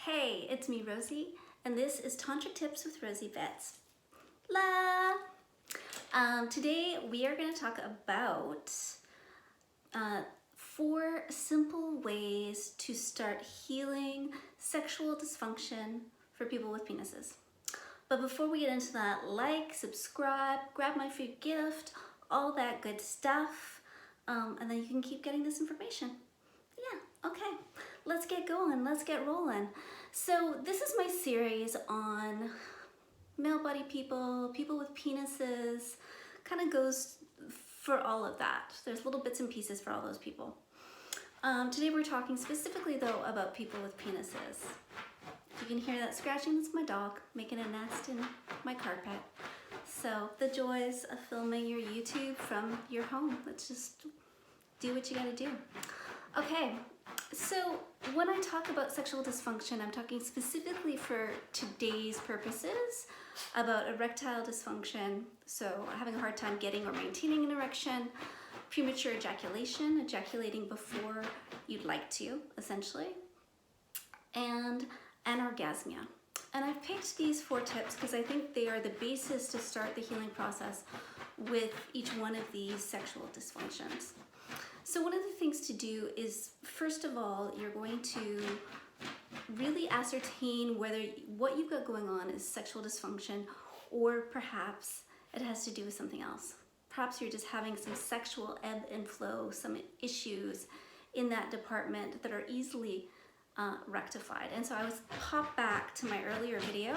Hey, it's me, Rosie, and this is Tantric Tips with Rosie Vets. La! Today we are going to talk about 4 simple ways to start healing sexual dysfunction for people with penises. But before we get into that, like, subscribe, grab my free gift, all that good stuff, and then you can keep getting this information. Yeah, okay, let's get going, let's get rolling. So this is my series on male body people, people with penises, kind of goes for all of that. There's little bits and pieces for all those people. Today we're talking specifically though about people with penises. You can hear that scratching, that's my dog making a nest in my carpet. So the joys of filming your YouTube from your home. Let's just do what you gotta do. Okay, so when I talk about sexual dysfunction, I'm talking specifically for today's purposes about erectile dysfunction, so having a hard time getting or maintaining an erection, premature ejaculation, ejaculating before you'd like to, essentially, and anorgasmia. And I've picked these 4 tips because I think they are the basis to start the healing process with each one of these sexual dysfunctions. So one of the things to do is, first of all, you're going to really ascertain whether what you've got going on is sexual dysfunction or perhaps it has to do with something else. Perhaps you're just having some sexual ebb and flow, some issues in that department that are easily rectified. And so I was pop back to my earlier video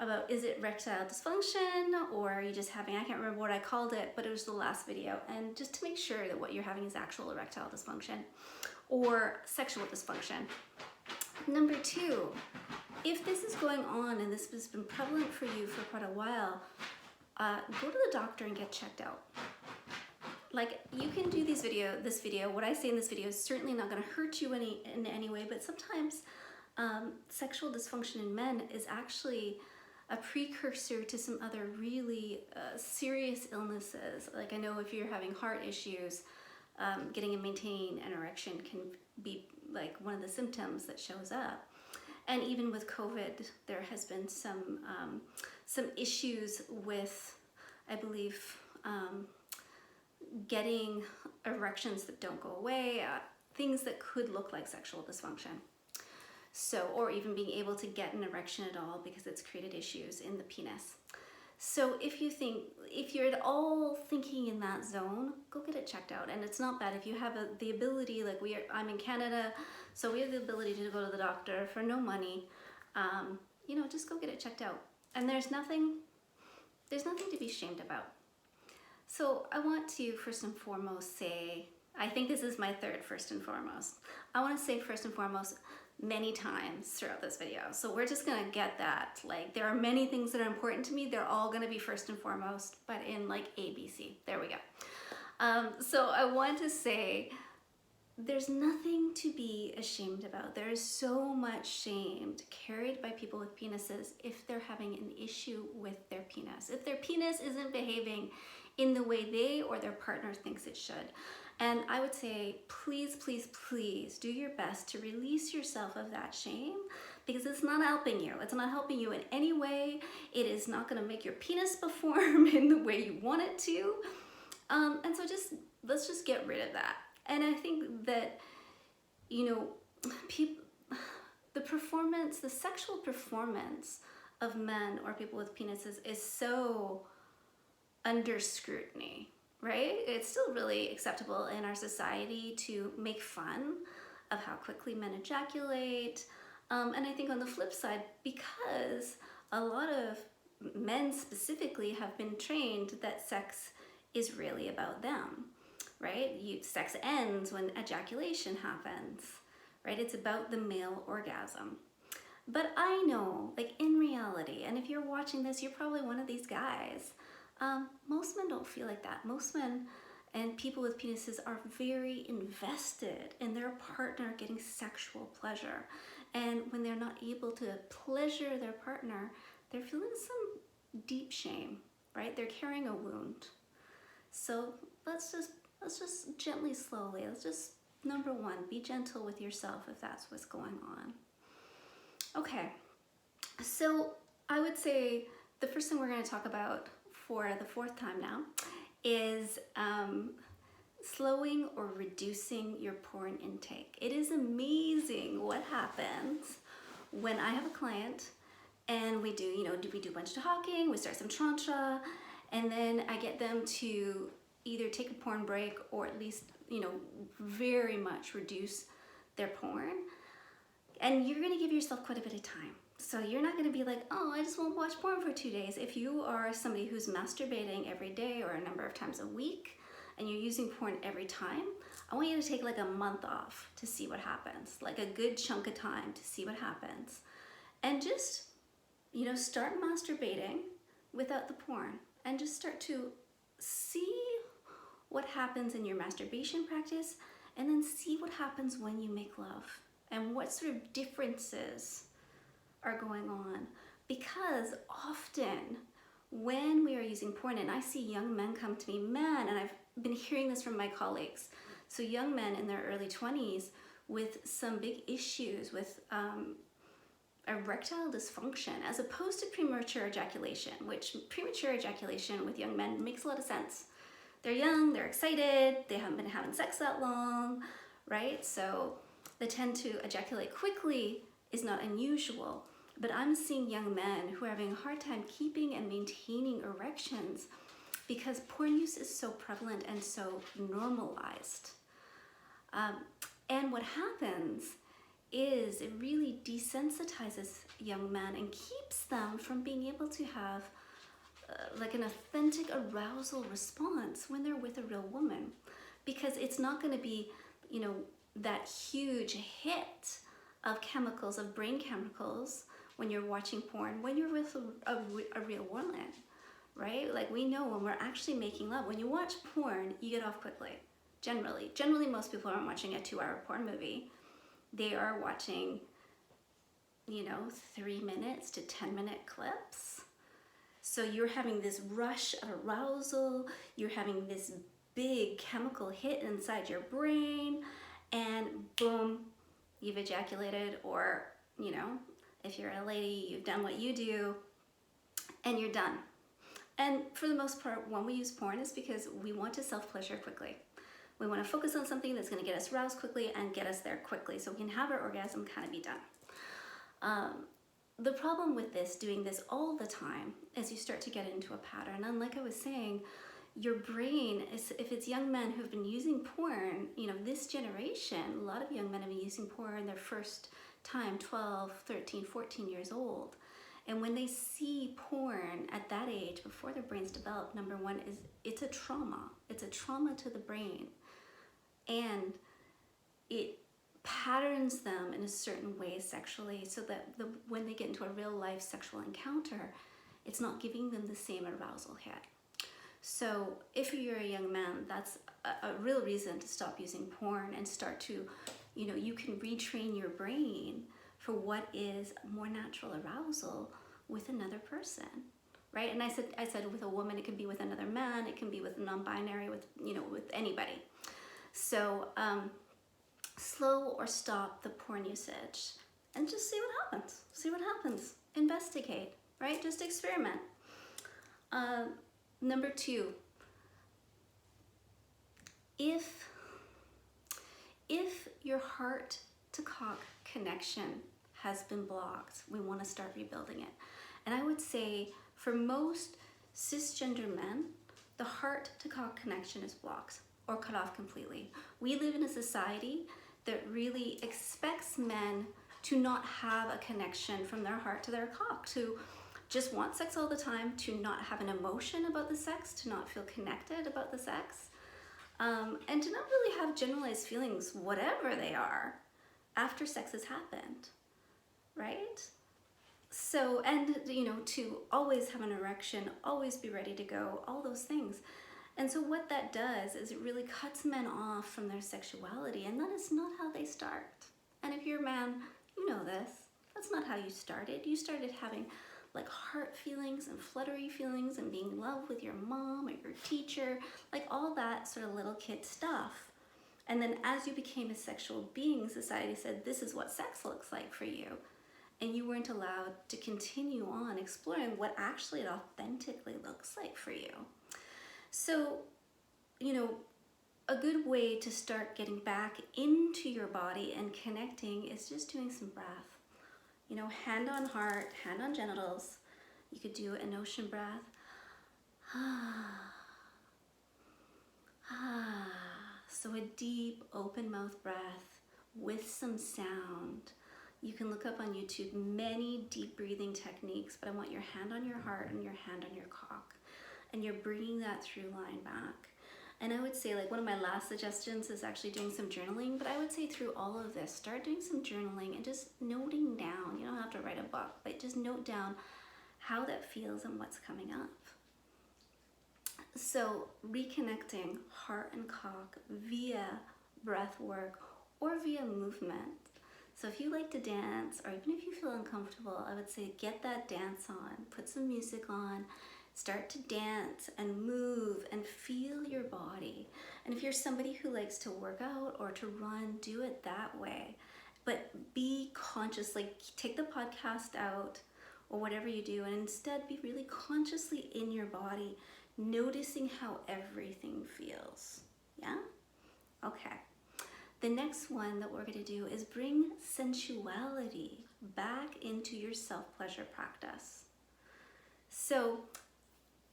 about is it erectile dysfunction or are you just having, I can't remember what I called it, but it was the last video. And just to make sure that what you're having is actual erectile dysfunction or sexual dysfunction. Number 2, if this is going on and this has been prevalent for you for quite a while, go to the doctor and get checked out. Like, you can do this video, what I say in this video is certainly not going to hurt you in any way, but sometimes sexual dysfunction in men is actually a precursor to some other really serious illnesses. Like, I know if you're having heart issues, getting and maintaining an erection can be like one of the symptoms that shows up. And even with COVID, there has been some issues with, I believe, getting erections that don't go away, things that could look like sexual dysfunction. So, or even being able to get an erection at all because it's created issues in the penis. So if you're at all thinking in that zone, go get it checked out. And it's not bad if you have the ability, like I'm in Canada, so we have the ability to go to the doctor for no money. Just go get it checked out. And there's nothing to be ashamed about. So I want to first and foremost say, I think this is my third first and foremost. I want to say first and foremost many times throughout this video. So we're just going to get that. Like, there are many things that are important to me. They're all going to be first and foremost, but in like A, B, C. There we go. So I want to say there's nothing to be ashamed about. There is so much shame carried by people with penises if they're having an issue with their penis. If their penis isn't behaving in the way they or their partner thinks it should. And I would say, please, please, please do your best to release yourself of that shame because it's not helping you. It's not helping you in any way. It is not going to make your penis perform in the way you want it to. And so let's just get rid of that. And I think that, the sexual performance of men or people with penises is so under scrutiny. Right? It's still really acceptable in our society to make fun of how quickly men ejaculate. And I think on the flip side, because a lot of men specifically have been trained that sex is really about them, right? Sex ends when ejaculation happens, right? It's about the male orgasm. But I know, like in reality, and if you're watching this, you're probably one of these guys. Most men don't feel like that. Most men and people with penises are very invested in their partner getting sexual pleasure. And when they're not able to pleasure their partner, they're feeling some deep shame, right? They're carrying a wound. So let's just gently, slowly, let's just Number one, be gentle with yourself if that's what's going on. Okay, so I would say the first thing we're going to talk about for the fourth time now is slowing or reducing your porn intake. It is amazing what happens when I have a client and we do a bunch of talking, we start some tantra, and then I get them to either take a porn break or at least, very much reduce their porn. And you're gonna give yourself quite a bit of time. So you're not gonna be like, oh, I just won't watch porn for 2 days. If you are somebody who's masturbating every day or a number of times a week, and you're using porn every time, I want you to take like a month off to see what happens, like a good chunk of time to see what happens. And just, start masturbating without the porn and just start to see what happens in your masturbation practice, and then see what happens when you make love and what sort of differences are going on. Because often when we are using porn, and I see young men come to me, and I've been hearing this from my colleagues, so young men in their early 20s with some big issues with erectile dysfunction, as opposed to premature ejaculation, which premature ejaculation with young men makes a lot of sense. They're young, they're excited, they haven't been having sex that long, right? So they tend to ejaculate quickly is not unusual. But I'm seeing young men who are having a hard time keeping and maintaining erections because porn use is so prevalent and so normalized. And what happens is it really desensitizes young men and keeps them from being able to have like an authentic arousal response when they're with a real woman, because it's not going to be, that huge hit of chemicals, of brain chemicals when you're watching porn, when you're with a real woman, right? Like, we know when we're actually making love, when you watch porn, you get off quickly. Generally most people aren't watching a 2-hour porn movie. They are watching, 3 minutes to 10-minute clips. So you're having this rush of arousal, you're having this big chemical hit inside your brain, and boom, you've ejaculated, or, if you're a lady, you've done what you do, and you're done. And for the most part, when we use porn, is because we want to self-pleasure quickly. We want to focus on something that's going to get us aroused quickly and get us there quickly so we can have our orgasm kind of be done. The problem with doing this all the time, is you start to get into a pattern. And like I was saying, your brain, if it's young men who've been using porn, this generation, a lot of young men have been using porn their first time, 12, 13, 14 years old. And when they see porn at that age, before their brains develop, number one is it's a trauma. It's a trauma to the brain. And it patterns them in a certain way sexually, so that when they get into a real life sexual encounter, it's not giving them the same arousal hit. So if you're a young man, that's a real reason to stop using porn and start to, you can retrain your brain for what is more natural arousal with another person, right? And I said with a woman, it can be with another man, it can be with a non-binary, with anybody. So slow or stop the porn usage and just see what happens. Investigate, right? Just experiment. Number two, if your heart to cock connection has been blocked, we want to start rebuilding it. And I would say for most cisgender men, the heart to cock connection is blocked or cut off completely. We live in a society that really expects men to not have a connection from their heart to their cock, to just want sex all the time, to not have an emotion about the sex, to not feel connected about the sex, and to not really have generalized feelings, whatever they are, after sex has happened, right? So, and to always have an erection, always be ready to go, all those things. And so what that does is it really cuts men off from their sexuality, and that is not how they start. And if you're a man, you know this. That's not how you started. You started having like heart feelings and fluttery feelings and being in love with your mom or your teacher, like all that sort of little kid stuff. And then as you became a sexual being, society said, this is what sex looks like for you. And you weren't allowed to continue on exploring what actually it authentically looks like for you. So, you know, a good way to start getting back into your body and connecting is just doing some breath. You know, hand on heart, hand on genitals. You could do an ocean breath. So a deep open mouth breath with some sound. You can look up on YouTube many deep breathing techniques, but I want your hand on your heart and your hand on your cock. And you're bringing that through line back. And I would say, like, one of my last suggestions is actually doing some journaling, but I would say through all of this, start doing some journaling and just noting down. You don't have to write a book, but just note down how that feels and what's coming up. So reconnecting heart and cock via breath work or via movement. So if you like to dance, or even if you feel uncomfortable, I would say get that dance on, put some music on, start to dance and move and feel your body. And if you're somebody who likes to work out or to run, do it that way. But be conscious, like take the podcast out or whatever you do, and instead be really consciously in your body, noticing how everything feels. Yeah? Okay. The next one that we're going to do is bring sensuality back into your self-pleasure practice. So,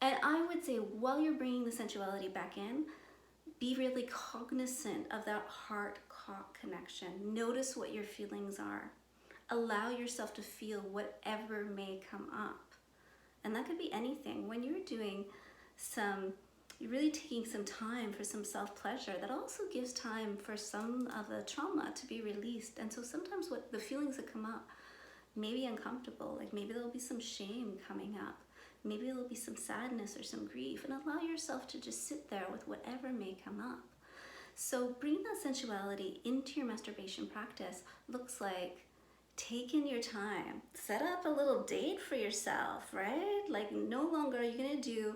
and I would say while you're bringing the sensuality back in, be really cognizant of that heart-cock connection. Notice what your feelings are. Allow yourself to feel whatever may come up. And that could be anything. When you're doing you're really taking some time for some self-pleasure, that also gives time for some of the trauma to be released. And so sometimes what the feelings that come up may be uncomfortable, like maybe there'll be some shame coming up, maybe there'll be some sadness or some grief, and allow yourself to just sit there with whatever may come up. So bringing that sensuality into your masturbation practice looks like taking your time, set up a little date for yourself, right? Like no longer are you gonna do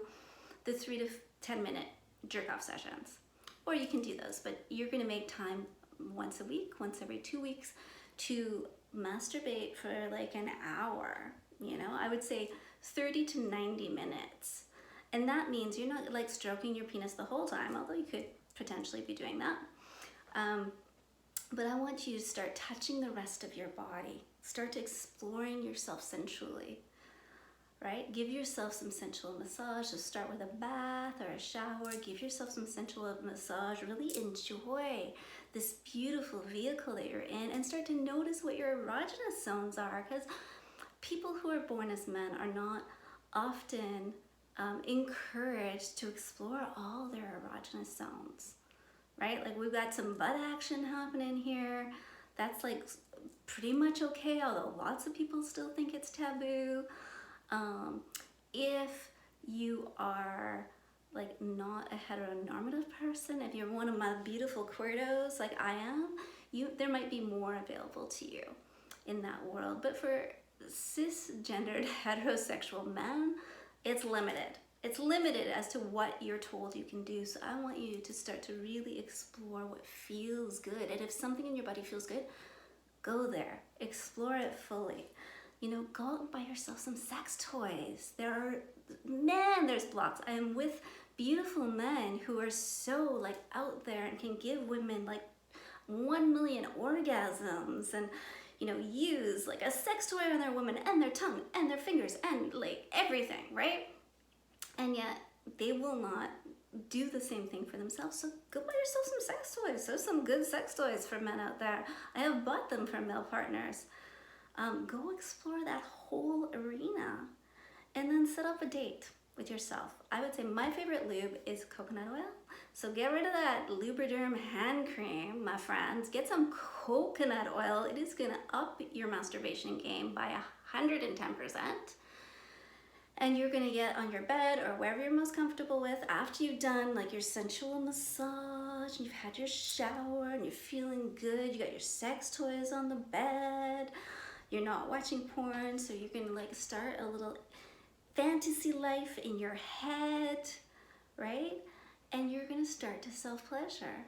the 3 to 10 minute jerk off sessions, or you can do those, but you're going to make time once a week, once every 2 weeks to masturbate for like an hour. You know, I would say 30 to 90 minutes. And that means you're not like stroking your penis the whole time, although you could potentially be doing that. But I want you to start touching the rest of your body. Start exploring yourself sensually. Right? Give yourself some sensual massage. So start with a bath or a shower. Give yourself some sensual massage. Really enjoy this beautiful vehicle that you're in and start to notice what your erogenous zones are, because people who are born as men are not often encouraged to explore all their erogenous zones, right? Like we've got some butt action happening here. That's like pretty much okay, although lots of people still think it's taboo. If you are like not a heteronormative person, if you're one of my beautiful queerdos like I am, there might be more available to you in that world. But for cisgendered heterosexual men, it's limited. It's limited as to what you're told you can do. So I want you to start to really explore what feels good. And if something in your body feels good, go there, explore it fully. You know, go out and buy yourself some sex toys. There's blocks. I am with beautiful men who are so like out there and can give women like 1 million orgasms and, you know, use like a sex toy on their woman and their tongue and their fingers and like everything, right? And yet they will not do the same thing for themselves. So go buy yourself some sex toys. There's some good sex toys for men out there. I have bought them for male partners. Go explore that whole arena and then set up a date with yourself. I would say my favorite lube is coconut oil. So get rid of that Lubriderm hand cream, my friends. Get some coconut oil. It is gonna up your masturbation game by 110%. And you're gonna get on your bed or wherever you're most comfortable with after you've done like your sensual massage and you've had your shower and you're feeling good. You got your sex toys on the bed. You're not watching porn, so you're gonna like start a little fantasy life in your head, right? And you're gonna start to self-pleasure.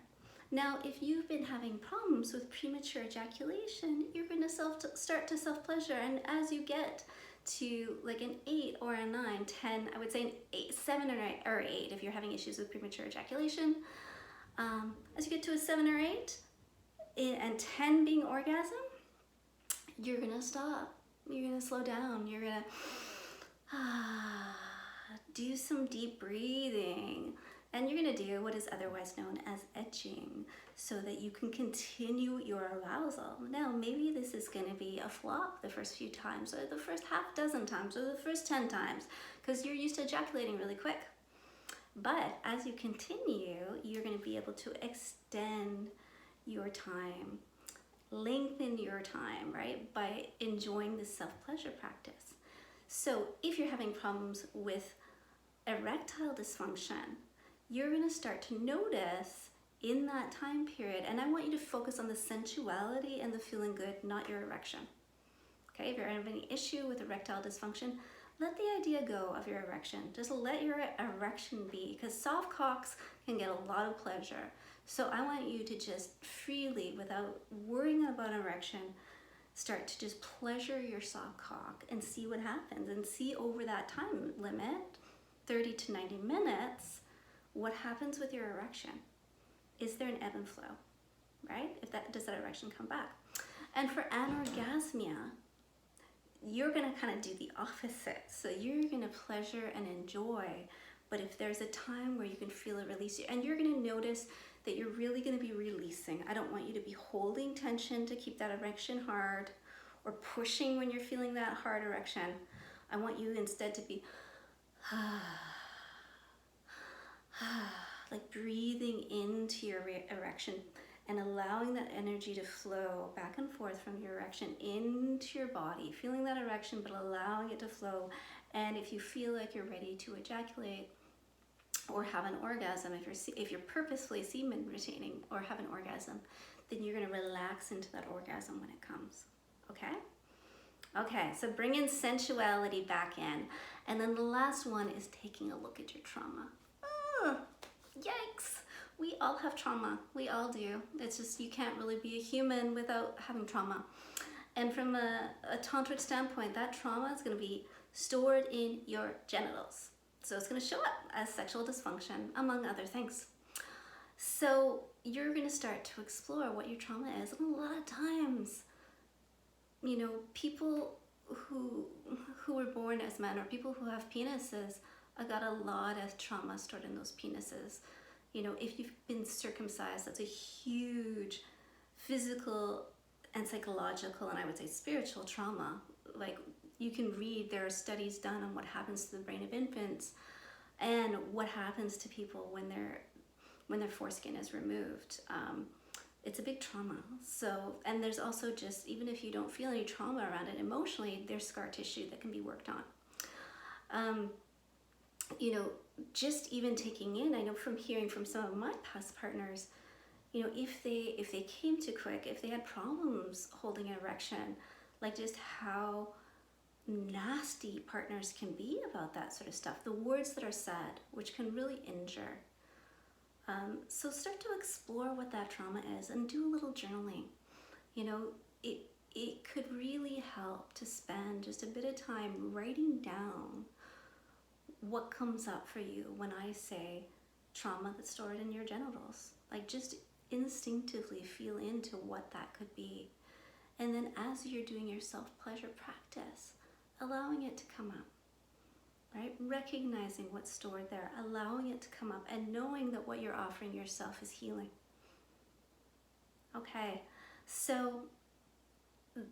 Now, if you've been having problems with premature ejaculation, you're going to start to self-pleasure. And as you get to like an 8 or a 9, 10, I would say an 8, 7 or 8 if you're having issues with premature ejaculation. As you get to a 7 or 8 and 10 being orgasm, you're going to stop. You're going to slow down. You're going to do some deep breathing. And you're going to do what is otherwise known as etching so that you can continue your arousal. Now, maybe this is going to be a flop the first few times, or the first half dozen times, or the first 10 times, because you're used to ejaculating really quick. But as you continue, you're going to be able to extend your time, lengthen your time, right, by enjoying this self-pleasure practice. So if you're having problems with erectile dysfunction, you're going to start to notice in that time period, and I want you to focus on the sensuality and the feeling good, not your erection. Okay, if you're having any issue with erectile dysfunction, let the idea go of your erection. Just let your erection be, because soft cocks can get a lot of pleasure. So I want you to just freely, without worrying about an erection, start to just pleasure your soft cock and see what happens, and see over that time limit, 30 to 90 minutes, what happens with your erection. Is there an ebb and flow, right? Does that erection come back? And for anorgasmia, you're going to kind of do the opposite. So you're going to pleasure and enjoy, but if there's a time where you can feel a release, and you're going to notice that you're really going to be releasing. I don't want you to be holding tension to keep that erection hard, or pushing when you're feeling that hard erection. I want you instead to be like breathing into your erection and allowing that energy to flow back and forth from your erection into your body, feeling that erection but allowing it to flow. And if you feel like you're ready to ejaculate or have an orgasm, if you're purposefully semen retaining or have an orgasm, then you're going to relax into that orgasm when it comes. Okay, so bring in sensuality back in. And then the last one is taking a look at your trauma. Yikes! We all have trauma. We all do. It's just you can't really be a human without having trauma. And from a tantric standpoint, that trauma is going to be stored in your genitals. So it's going to show up as sexual dysfunction, among other things. So you're going to start to explore what your trauma is. And a lot of times, you know, people who were born as men, or people who have penises, I got a lot of trauma stored in those penises. You know, if you've been circumcised, that's a huge physical and psychological, and I would say spiritual trauma. Like, you can read, there are studies done on what happens to the brain of infants and what happens to people when their foreskin is removed. It's a big trauma. So, and there's also just, even if you don't feel any trauma around it emotionally, there's scar tissue that can be worked on. You know, just even taking in, I know from hearing from some of my past partners, you know, if they came too quick, if they had problems holding an erection, like just how nasty partners can be about that sort of stuff, the words that are said, which can really injure. So start to explore what that trauma is and do a little journaling. You know, it could really help to spend just a bit of time writing down what comes up for you when I say trauma that's stored in your genitals. Like, just instinctively feel into what that could be. And then as you're doing your self-pleasure practice, allowing it to come up, right? Recognizing what's stored there, allowing it to come up, and knowing that what you're offering yourself is healing. Okay, so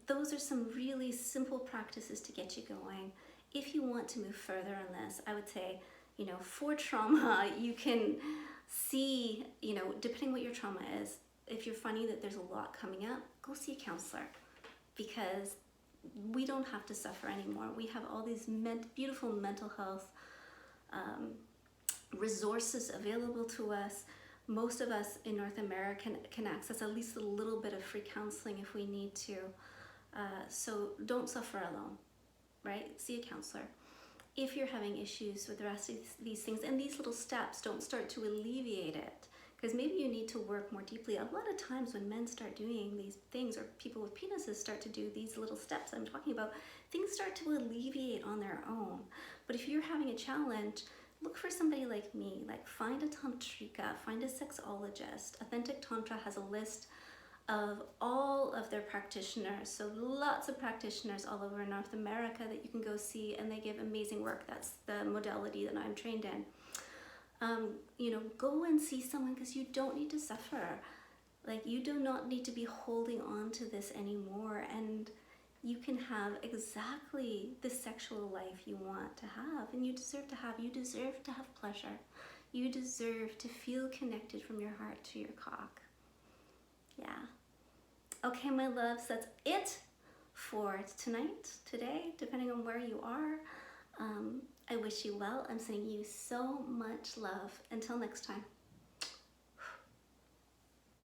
those are some really simple practices to get you going. If you want to move further on this, I would say, you know, for trauma, you can see, you know, depending what your trauma is, if you're finding that there's a lot coming up, go see a counselor, because we don't have to suffer anymore. We have all these beautiful mental health resources available to us. Most of us in North America can access at least a little bit of free counseling if we need to. So don't suffer alone, right? See a counselor. If you're having issues with the rest of these things, and these little steps don't start to alleviate it, because maybe you need to work more deeply. A lot of times when men start doing these things, or people with penises start to do these little steps I'm talking about, things start to alleviate on their own. But if you're having a challenge, look for somebody like me. Like, find a tantrika, find a sexologist. Authentic Tantra has a list of all of their practitioners, so lots of practitioners all over North America that you can go see, and they give amazing work. That's the modality that I'm trained in. You know, go and see someone, because you don't need to suffer. Like, you do not need to be holding on to this anymore, and you can have exactly the sexual life you want to have, and you deserve to have. You deserve to have pleasure. You deserve to feel connected from your heart to your cock. Yeah. Okay, my loves, that's it for today, depending on where you are. I wish you well. I'm sending you so much love. Until next time.